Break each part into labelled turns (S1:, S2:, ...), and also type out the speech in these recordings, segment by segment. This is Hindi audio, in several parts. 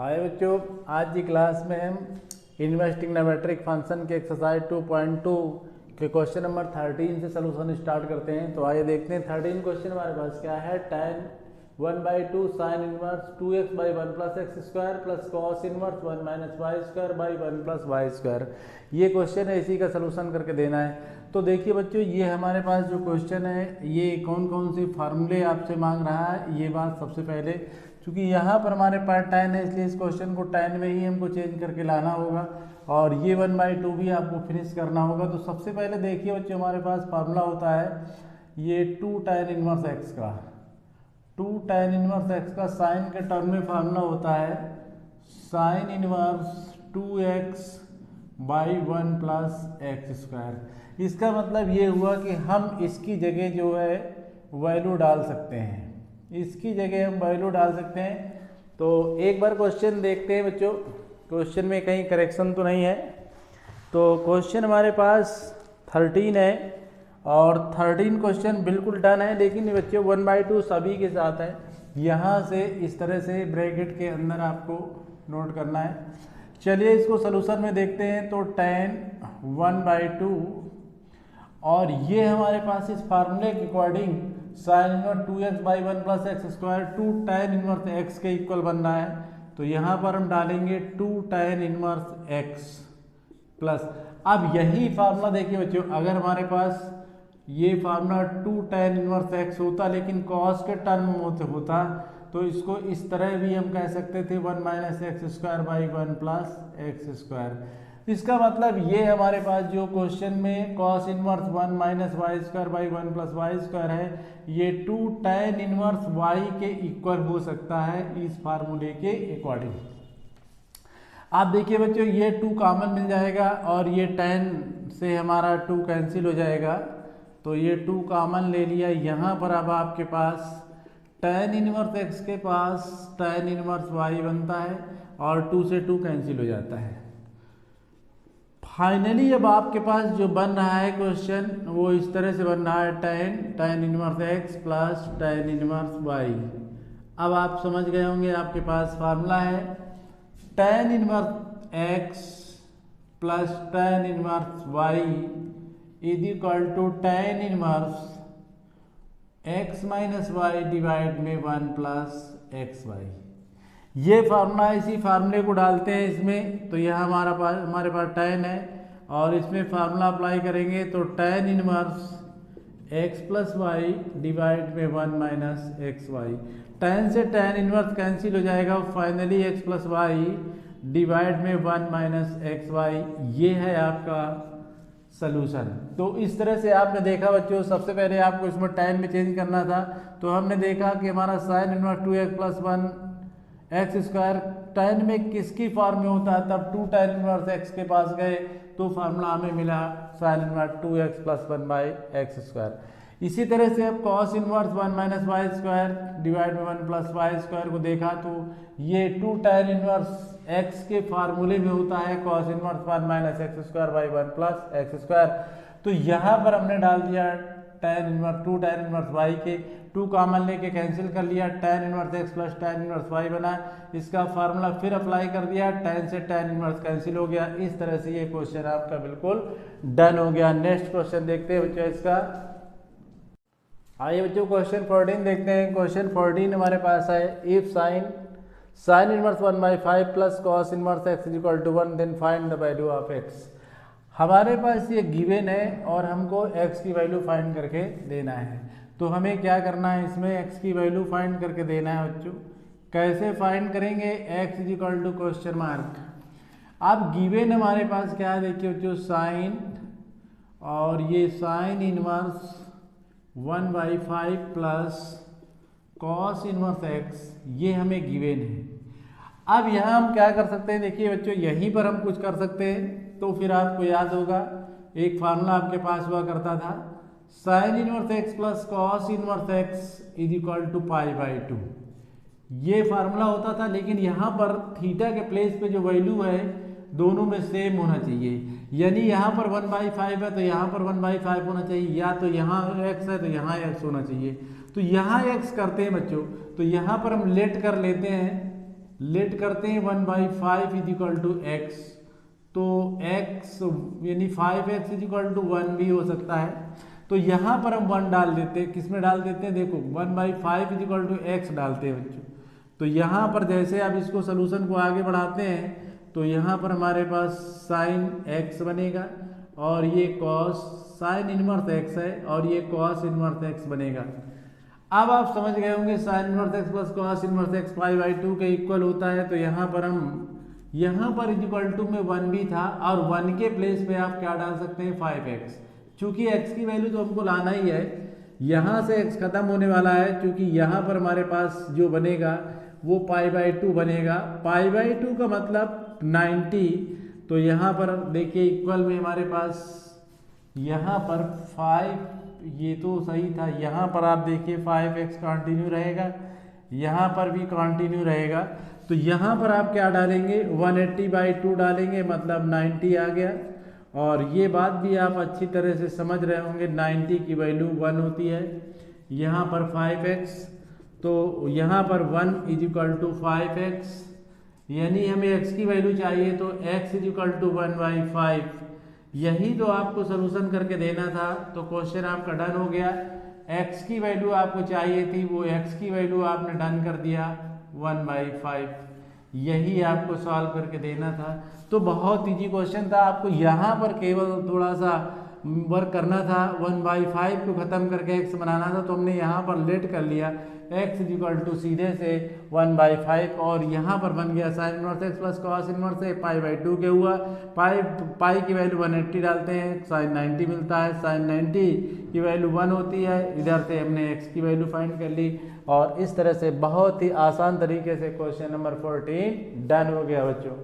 S1: हाय बच्चों, आज की क्लास में हम इन्वेस्टिंग मैट्रिक फंक्शन के एक्सरसाइज 2.2 के क्वेश्चन नंबर 13 से सलूशन स्टार्ट करते हैं। तो आइए देखते हैं 13 क्वेश्चन हमारे पास क्या है। tan 1/2 sine inverse 2x by 1 plus x square plus cos inverse 1 minus y square by 1 plus y square. ये क्वेश्चन है, इसी का सलूशन करके देना है। तो देखिए बच्चों, ये हमारे पास जो क्वेश्चन है ये कौन कौन से फार्मूले आपसे मांग रहा है, ये बात सबसे पहले, क्योंकि यहाँ पर हमारे पास tan है इसलिए इस क्वेश्चन को tan में ही हमको चेंज करके लाना होगा और ये 1/2 भी आपको फिनिश करना होगा। तो सबसे पहले देखिए बच्चों, हमारे पास फार्मूला होता है ये 2 tan इनवर्स x का, 2 tan इनवर्स x का साइन के टर्म में फार्मूला होता है sign inverse 2x by 1 plus x square. इसका मतलब ये हुआ कि हम इसकी जगह जो है वैल्यू डाल सकते हैं, इसकी जगह हम वैल्यू डाल सकते हैं। तो एक बार क्वेश्चन देखते हैं बच्चों, क्वेश्चन में कहीं करेक्शन तो नहीं है। तो क्वेश्चन हमारे पास 13 है और 13 क्वेश्चन बिल्कुल डन है, लेकिन बच्चों 1/2 सभी के साथ है। यहाँ से इस तरह से ब्रैकेट के अंदर आपको नोट करना है। चलिए इसको सलूशन में देखते हैं। तो tan 1/2 और ये हमारे पास इस फार्मूले के according sign inverse 2x by 1 plus x square 2 tan inverse x के इक्वल बन रहा है। तो यहाँ पर हम डालेंगे 2 tan इनवर्स x प्लस, अब यही फार्मूला देखिए बच्चों, अगर हमारे पास ये फार्मूला 2 tan इनवर्स x होता लेकिन कॉस के टर्म में होता तो इसको इस तरह भी हम कह सकते थे 1 minus x square by 1 plus x square. इसका मतलब ये हमारे पास जो क्वेश्चन में cos inverse 1 minus y square by 1 plus y square है, ये 2 tan इनवर्स y के इक्वल हो सकता है इस फार्मूले के अकॉर्डिंग। आप देखिए बच्चों, ये 2 कॉमन मिल जाएगा और ये tan से हमारा 2 कैंसिल हो जाएगा। तो ये 2 कॉमन ले लिया। यहाँ पर अब आपके पास tan इनवर्स x के पास tan इनवर्स y बनता है और 2 से 2 कैंसिल हो जाता है। फाइनली अब आपके पास जो बन रहा है क्वेश्चन वो इस तरह से बन रहा है tan inverse x plus tan inverse y। अब आप समझ गए होंगे, आपके पास फार्मूला है tan inverse x plus tan inverse y is equal to tan inverse x minus y divide में 1 प्लस एक्स वाई। ये फार्मूला, इसी फार्मूले को डालते हैं इसमें। तो यह हमारे पास tan है और इसमें फार्मूला अप्लाई करेंगे तो tan inverse x plus y divide में 1 माइनस एक्स वाई। tan से tan इनवर्स कैंसिल हो जाएगा, finally x plus y divide में 1 माइनस एक्स वाई। ये है आपका सलूशन। तो इस तरह से आपने देखा बच्चों, सबसे पहले आपको इसमें tan में चेंज करना था। तो हमने देखा कि हमारा sign inverse 2x plus 1 x square tan में किसकी फॉर्म में होता है, तब 2 tan इनवर्स x के पास गए तो फार्मूला हमें मिला sine inverse 2x plus 1 by x square. इसी तरह से अब cos inverse 1 minus y square divide में 1 प्लस वाई स्क्वायर को देखा तो ये 2 tan इनवर्स x के फार्मूले में होता है cos inverse 1 minus x square by 1 plus x square. तो यहाँ पर हमने डाल दिया tan inverse 2 tan inverse y के, 2 कॉमन लेके कैंसिल कर लिया, tan inverse x plus tan inverse y बना। इसका फार्मूला फिर अप्लाई कर दिया, tan से tan इनवर्स कैंसिल हो गया। इस तरह से ये क्वेश्चन आपका बिल्कुल डन हो गया। नेक्स्ट क्वेश्चन देखते हैं बच्चों इसका। आइए बच्चों क्वेश्चन 14 देखते हैं। क्वेश्चन 14 हमारे पास है if sine inverse 1/5 plus cos inverse x is equal to 1 then find the value of x। हमारे पास ये गिवन है और हमको x की वैल्यू फाइंड करके देना है। तो हमें क्या करना है, इसमें x की वैल्यू फाइंड करके देना है बच्चों। कैसे फाइंड करेंगे, x is equal to question mark. अब गिवन हमारे पास क्या है, देखिए बच्चों, साइन और ये sine inverse 1/5 plus cos inverse x, ये हमें गिवन है। अब यहाँ हम क्या कर सकते हैं, देखिए बच्चों, यहीं पर हम कुछ कर सकते हैं। तो फिर आपको याद होगा एक फार्मूला आपके पास हुआ करता था sine inverse x plus cos inverse x is equal to π/2। ये फार्मूला होता था, लेकिन यहाँ पर थीटा के प्लेस पे जो वैल्यू है दोनों में सेम होना चाहिए। यानी यहाँ पर 1/5 है तो यहाँ पर 1/5 होना चाहिए, या तो यहाँ x है तो यहाँ x होना चाहिए। तो यहाँ x करते हैं बच्चों, तो यहाँ पर हम लेट कर लेते हैं लेट करते हैं 1/5 इज इक्वल टू एक्स, तो x यानी 5x इज इक्वल टू 1 भी हो सकता है। तो यहाँ पर हम 1 डाल देते हैं, किस में डाल देते हैं, देखो 1/5 इज इक्वल टू एक्स डालते हैं बच्चों। तो यहाँ पर जैसे आप इसको सोल्यूशन को आगे बढ़ाते हैं तो यहाँ पर हमारे पास साइन x बनेगा और ये कॉस साइन इनवर्स x है और ये कॉस इनवर्स x बनेगा। अब आप समझ गए होंगे sign inverse x plus cos inverse x पाई/2 के इक्वल होता है। तो यहाँ पर हम यहाँ पर इज इक्वल टू में 1 भी था और 1 के प्लेस पे आप क्या डाल सकते हैं 5x, चूंकि x की वैल्यू तो हमको लाना ही है, यहाँ से x खत्म होने वाला है, क्योंकि यहाँ पर हमारे पास जो बनेगा वो पाई/2 बनेगा। पाई/2 का मतलब 90। तो यहाँ पर देखिए इक्वल में हमारे पास यहाँ पर 5, ये तो सही था, यहाँ पर आप देखिए 5x कंटिन्यू रहेगा, यहाँ पर भी कंटिन्यू रहेगा। तो यहाँ पर आप क्या डालेंगे 180/2 डालेंगे, मतलब 90 आ गया। और ये बात भी आप अच्छी तरह से समझ रहे होंगे 90 की वैल्यू 1 होती है। यहाँ पर 5x, तो यहाँ पर 1 इज इक्वल टू 5x, यानी हमें x की वैल्यू चाहिए तो x इज इक्वल टू 1/5। यही तो आपको सोल्यूशन करके देना था, तो क्वेश्चन आपका डन हो गया। x की वैल्यू आपको चाहिए थी, वो x की वैल्यू आपने डन कर दिया 1/5, यही आपको सॉल्व करके देना था। तो बहुत इजी क्वेश्चन था, आपको यहाँ पर केवल थोड़ा सा वर्क करना था, 1/5 को खत्म करके x बनाना था। तो हमने यहाँ पर लेट कर लिया x इज इक्वल टू सीधे से 1/5 और यहाँ पर बन गया sign inverse x plus cos inverse है पाई/2 के हुआ। पाई की वैल्यू 180 डालते हैं, साइन 90 मिलता है, साइन 90 की वैल्यू 1 होती है। इधर से हमने x की वैल्यू फाइंड कर ली और इस तरह से बहुत ही आसान तरीके से क्वेश्चन नंबर 14 डन हो गया बच्चों।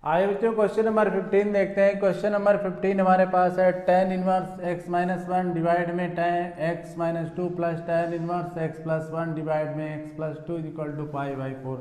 S1: आइए बच्चों क्वेश्चन नंबर 15 देखते हैं। क्वेश्चन नंबर 15 हमारे पास है tan इनवर्स x-1 डिवाइड में tan x-2 plus tan inverse x+1 divide में x+2 इक्वल टू पाई/4।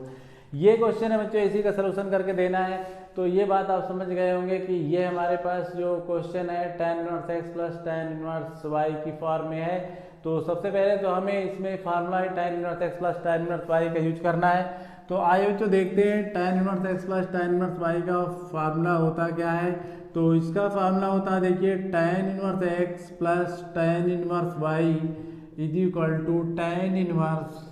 S1: ये क्वेश्चन है बच्चों, इसी का सलूशन करके देना है। तो ये बात आप समझ गए होंगे कि ये हमारे पास जो क्वेश्चन है tan inverse x plus tan inverse y की फॉर्म में है। तो सबसे पहले तो हमें इसमें formula tan inverse x plus tan inverse y का यूज करना है। तो आइए बच्चों देखते हैं tan inverse x plus tan inverse y का फार्मूला होता क्या है। तो इसका फार्मूला होता है, देखिए tan inverse x plus tan inverse y is equal to tan inverse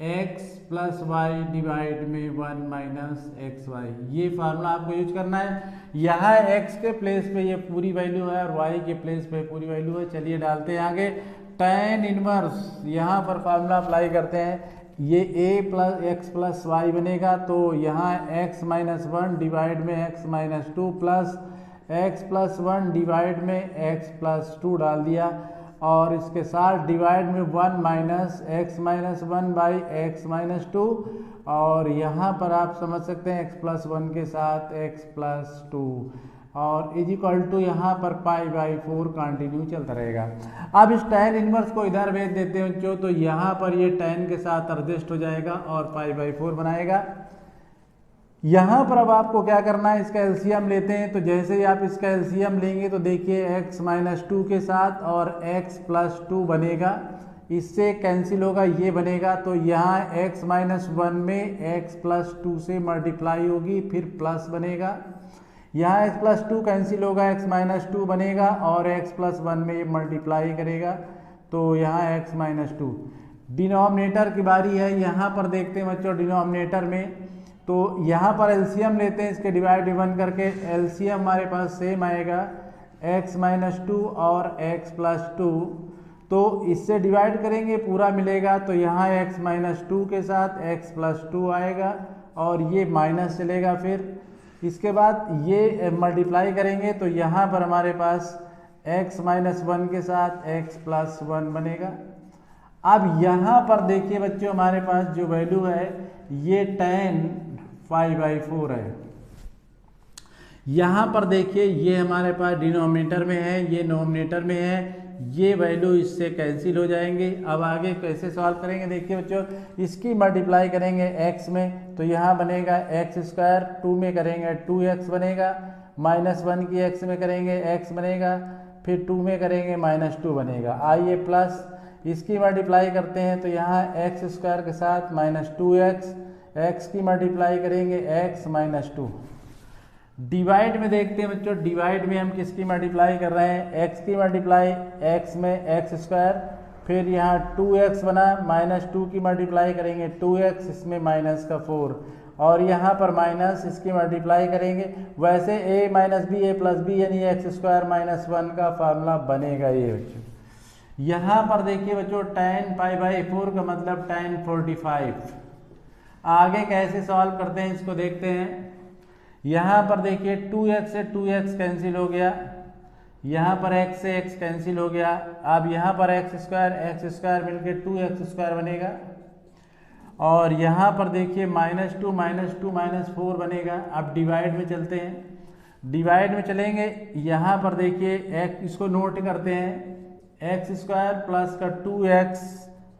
S1: x plus y divide में 1 माइनस xy। ये फार्मूला आपको यूज करना है। यहाँ x के प्लेस पे ये पूरी वैल्यू है और y के प्लेस पे पूरी वैल्यू है। चलिए डालते हैं आगे tan इनवर्स, यहाँ पर फार्मूला अप्लाई करते हैं, ये a plus x plus y बनेगा। तो यहाँ x-1 डिवाइड में x-2 प्लस x+1 डिवाइड में x+2 डाल दिया और इसके साथ डिवाइड में 1 माइनस x-1 बाई x-2 और यहाँ पर आप समझ सकते हैं x+1 के साथ x+2 और इज इक्वल टू यहाँ पर पाई/4 कंटिन्यू चलता रहेगा। अब इस tan इनवर्स को इधर भेज देते हैं बच्चों, तो यहाँ पर ये tan के साथ एडजस्ट हो जाएगा और पाई/4 बनाएगा। यहाँ पर अब आपको क्या करना है, इसका एलसीएम लेते हैं। तो जैसे ही आप इसका एलसीएम लेंगे तो देखिए x-2 के साथ और x+2 बनेगा, इससे कैंसिल होगा, ये बनेगा। तो यहाँ x-1 में x+2 से मल्टीप्लाई होगी, फिर प्लस बनेगा। यहाँ x+2 कैंसिल होगा, x-2 बनेगा और x+1 में ये मल्टीप्लाई करेगा। तो यहाँ x-2 डिनोमिनेटर की बारी है। यहाँ पर देखते हैं बच्चों डिनोमिनेटर में, तो यहाँ पर एलसीएम लेते हैं, इसके डिवाइड 1 करके एलसीएम हमारे पास सेम आएगा x-2 और x+2। तो इससे डिवाइड करेंगे पूरा मिलेगा। तो यहाँ x-2 के साथ x+2 आएगा और ये माइनस चलेगा। फिर इसके बाद ये मल्टीप्लाई करेंगे तो यहाँ पर हमारे पास x-1 के साथ x+1 बनेगा। अब यहाँ पर देखिए बच्चों हमारे पास जो वैल्यू है ये tan पाई/4 है। यहाँ पर देखिए ये हमारे पास डिनोमिनेटर में है, ये नोमिनेटर में है, ये वैल्यू इससे कैंसिल हो जाएंगे। अब आगे कैसे सॉल्व करेंगे, देखिए बच्चों इसकी मल्टीप्लाई करेंगे x में, तो यहाँ बनेगा x², 2 में करेंगे 2x बनेगा, -1 की x में करेंगे x बनेगा, फिर 2 में करेंगे -2 बनेगा। आइए प्लस इसकी मल्टीप्लाई करते हैं, तो यहाँ x² के साथ -2x, x की मल्टीप्लाई करेंगे x माइनस 2। डिवाइड में देखते हैं बच्चों, डिवाइड में हम किसकी मल्टीप्लाई कर रहे हैं, x की मल्टीप्लाई x में x स्क्वायर, फिर यहाँ 2x बना, माइनस 2 की मल्टीप्लाई करेंगे 2x, इसमें माइनस का 4, और यहाँ पर माइनस इसकी मल्टीप्लाई करेंगे। वैसे a minus b a plus b यानी एक्स स्क्वायर माइनस 1 का फार्मूला बनेगा ये बच्चों। यहाँ पर देखिए बच्चों tan पाई बाई 4 का मतलब tan 45। आगे कैसे सॉल्व करते हैं इसको देखते हैं। यहाँ पर देखिए 2x से 2x कैंसिल हो गया, यहाँ पर x से x कैंसिल हो गया, अब यहाँ पर x स्क्वायर मिलके 2x स्क्वायर बनेगा, और यहाँ पर देखिए माइनस 2 माइनस 4 बनेगा। अब डिवाइड में चलते हैं, डिवाइड में चलेंगे, यहाँ पर देखिए x, इसको नोट करते हैं, एक्स स्क्वायर प्लस का 2x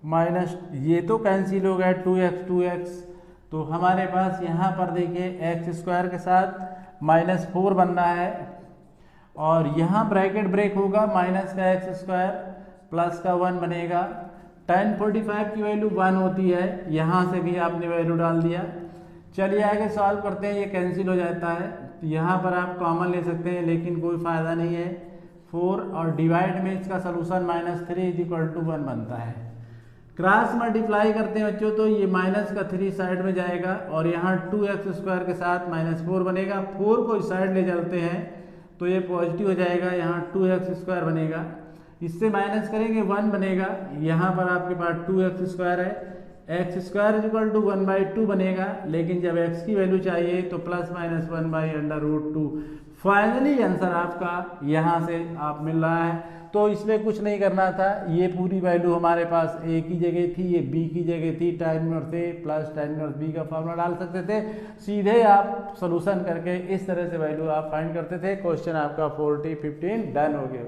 S1: माइनस, ये तो कैंसिल हो गया 2x, तो हमारे पास यहाँ पर देखिए एक्स स्क्वायर के साथ माइनस 4 बन रहा है, और यहाँ ब्रैकेट ब्रेक होगा, माइनस का एक्स स्क्वायर प्लस का 1 बनेगा। tan 45 की वैल्यू 1 होती है, यहाँ से भी आपने वैल्यू डाल दिया। चलिए आगे सॉल्व करते हैं, ये कैंसिल हो जाता है, तो यहाँ पर आप कॉमन ले सकते हैं, लेकिन कोई फ़ायदा नहीं है। 4 और डिवाइड में इसका solution minus 3 is equal to 1 बनता है। क्रॉस मल्टीप्लाई करते हैं बच्चों, तो ये माइनस का 3 साइड में जाएगा, और यहाँ 2x स्क्वायर के साथ माइनस 4 बनेगा। 4 को इस साइड ले चलते हैं तो ये पॉजिटिव हो जाएगा, यहाँ 2x स्क्वायर बनेगा, इससे माइनस करेंगे 1 बनेगा, यहाँ पर आपके पास 2x स्क्वायर है, x square is equal to 1/2 बनेगा, लेकिन जब x की वैल्यू चाहिए तो प्लस माइनस 1/√2। फाइनली आंसर आपका यहाँ से आप मिल रहा है। तो इसमें कुछ नहीं करना था, ये पूरी वैल्यू हमारे पास a की जगह थी, ये b की जगह थी, tan inverse a plus tan inverse b का फॉर्मूला डाल सकते थे, सीधे आप सोल्यूशन करके इस तरह से वैल्यू आप फाइंड करते थे। क्वेश्चन आपका 40-15 डन हो गया।